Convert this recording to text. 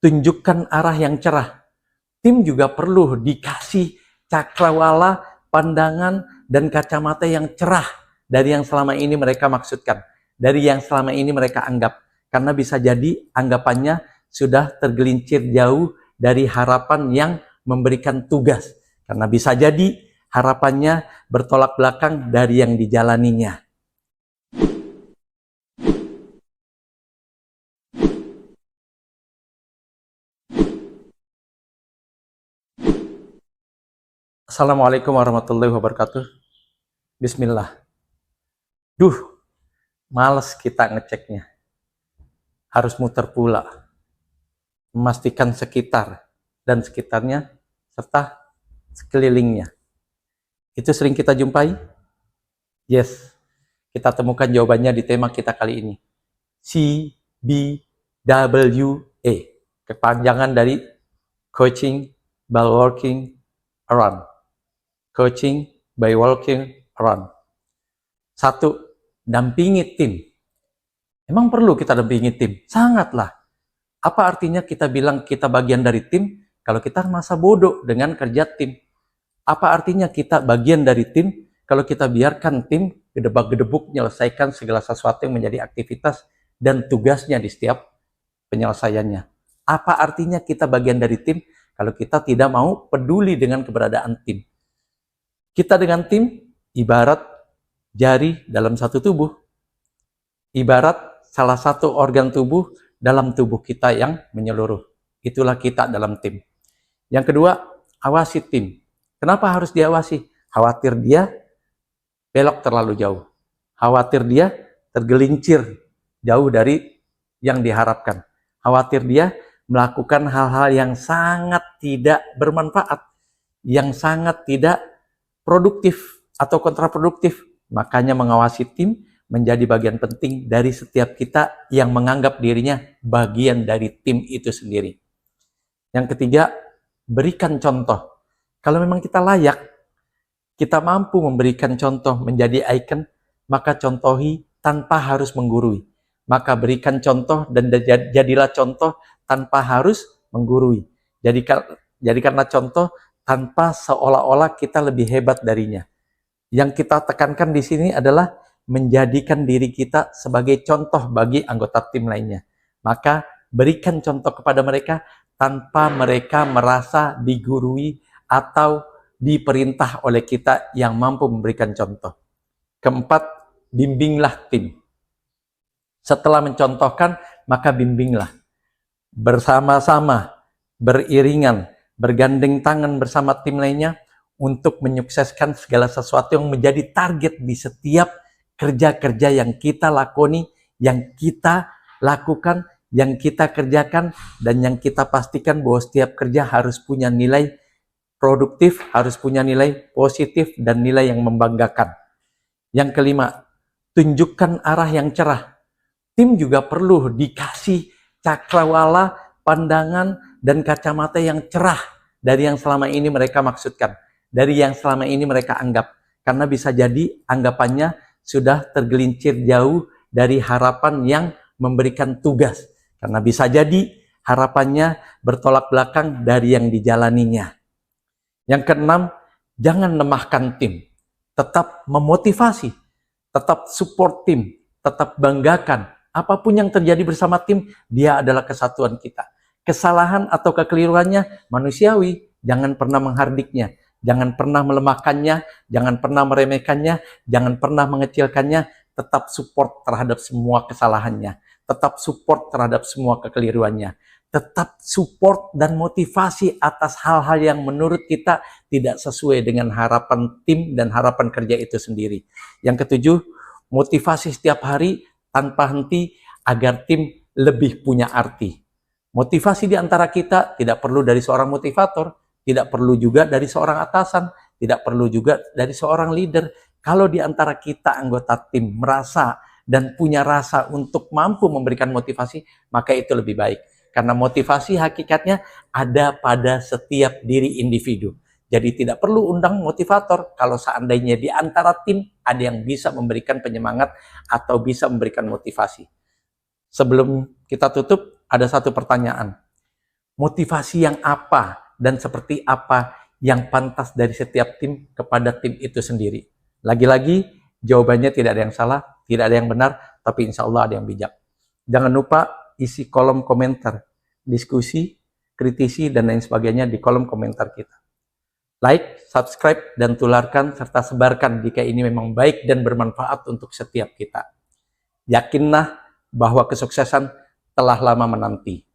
tunjukkan arah yang cerah. Tim juga perlu dikasih cakrawala, pandangan, dan kacamata yang cerah dari yang selama ini mereka maksudkan, dari yang selama ini mereka anggap. Karena bisa jadi anggapannya sudah tergelincir jauh dari harapan yang memberikan tugas. Karena bisa jadi harapannya bertolak belakang dari yang dijalaninya. Assalamualaikum warahmatullahi wabarakatuh. Bismillah. Males kita ngeceknya. Harus muter pula. Memastikan sekitar dan sekitarnya serta sekelilingnya. Itu sering kita jumpai? Yes. Kita temukan jawabannya di tema kita kali ini. CBWA. Kepanjangan dari Coaching by Walking Around. Coaching by Walking Around. 1. Dampingi tim. Emang perlu kita dampingi tim? Sangatlah. Apa artinya kita bilang kita bagian dari tim kalau kita masa bodoh dengan kerja tim? Apa artinya kita bagian dari tim kalau kita biarkan tim gedebak-gedebuk menyelesaikan segala sesuatu yang menjadi aktivitas dan tugasnya di setiap penyelesaiannya? Apa artinya kita bagian dari tim kalau kita tidak mau peduli dengan keberadaan tim? Kita dengan tim ibarat jari dalam satu tubuh. Ibarat salah satu organ tubuh dalam tubuh kita yang menyeluruh. Itulah kita dalam tim. Yang kedua, awasi tim. Kenapa harus diawasi? Khawatir dia belok terlalu jauh. Khawatir dia tergelincir jauh dari yang diharapkan. Khawatir dia melakukan hal-hal yang sangat tidak bermanfaat, yang sangat tidak produktif atau kontraproduktif. Makanya mengawasi tim menjadi bagian penting dari setiap kita yang menganggap dirinya bagian dari tim itu sendiri. Yang ketiga, berikan contoh. Kalau memang kita layak, kita mampu memberikan contoh menjadi ikon, maka contohi tanpa harus menggurui. Maka berikan contoh dan jadilah contoh tanpa harus menggurui. Jadikanlah contoh tanpa seolah-olah kita lebih hebat darinya. Yang kita tekankan di sini adalah menjadikan diri kita sebagai contoh bagi anggota tim lainnya. Maka berikan contoh kepada mereka tanpa mereka merasa digurui atau diperintah oleh kita yang mampu memberikan contoh. Keempat, bimbinglah tim. Setelah mencontohkan, maka bimbinglah. Bersama-sama, beriringan, bergandeng tangan bersama tim lainnya untuk menyukseskan segala sesuatu yang menjadi target di setiap kerja-kerja yang kita lakoni, yang kita lakukan, yang kita kerjakan, dan yang kita pastikan bahwa setiap kerja harus punya nilai produktif, harus punya nilai positif, dan nilai yang membanggakan. Yang kelima, tunjukkan arah yang cerah. Tim juga perlu dikasih cakrawala, pandangan, dan kacamata yang cerah dari yang selama ini mereka maksudkan, dari yang selama ini mereka anggap. Karena bisa jadi anggapannya sudah tergelincir jauh dari harapan yang memberikan tugas. Karena bisa jadi harapannya bertolak belakang dari yang dijalaninya. Yang keenam, jangan lemahkan tim. Tetap memotivasi, tetap support tim, tetap banggakan. Apapun yang terjadi bersama tim, dia adalah kesatuan kita. Kesalahan atau kekeliruannya manusiawi, jangan pernah menghardiknya, jangan pernah melemahkannya, jangan pernah meremehkannya, jangan pernah mengecilkannya. Tetap support terhadap semua kesalahannya, tetap support terhadap semua kekeliruannya, tetap support dan motivasi atas hal-hal yang menurut kita tidak sesuai dengan harapan tim dan harapan kerja itu sendiri. Yang ketujuh, motivasi setiap hari tanpa henti agar tim lebih punya arti. Motivasi di antara kita tidak perlu dari seorang motivator, tidak perlu juga dari seorang atasan, tidak perlu juga dari seorang leader. Kalau di antara kita anggota tim merasa dan punya rasa untuk mampu memberikan motivasi, maka itu lebih baik. Karena motivasi hakikatnya ada pada setiap diri individu. Jadi tidak perlu undang motivator kalau seandainya di antara tim ada yang bisa memberikan penyemangat atau bisa memberikan motivasi. Sebelum kita tutup, ada satu pertanyaan. motivasi yang apa dan seperti apa yang pantas dari setiap tim kepada tim itu sendiri. Lagi-lagi, jawabannya tidak ada yang salah, tidak ada yang benar, tapi insya Allah ada yang bijak. Jangan lupa isi kolom komentar, diskusi, kritisi, dan lain sebagainya di kolom komentar kita. Like, subscribe, dan tularkan serta sebarkan jika ini memang baik dan bermanfaat untuk setiap kita. Yakinlah bahwa kesuksesan telah lama menanti.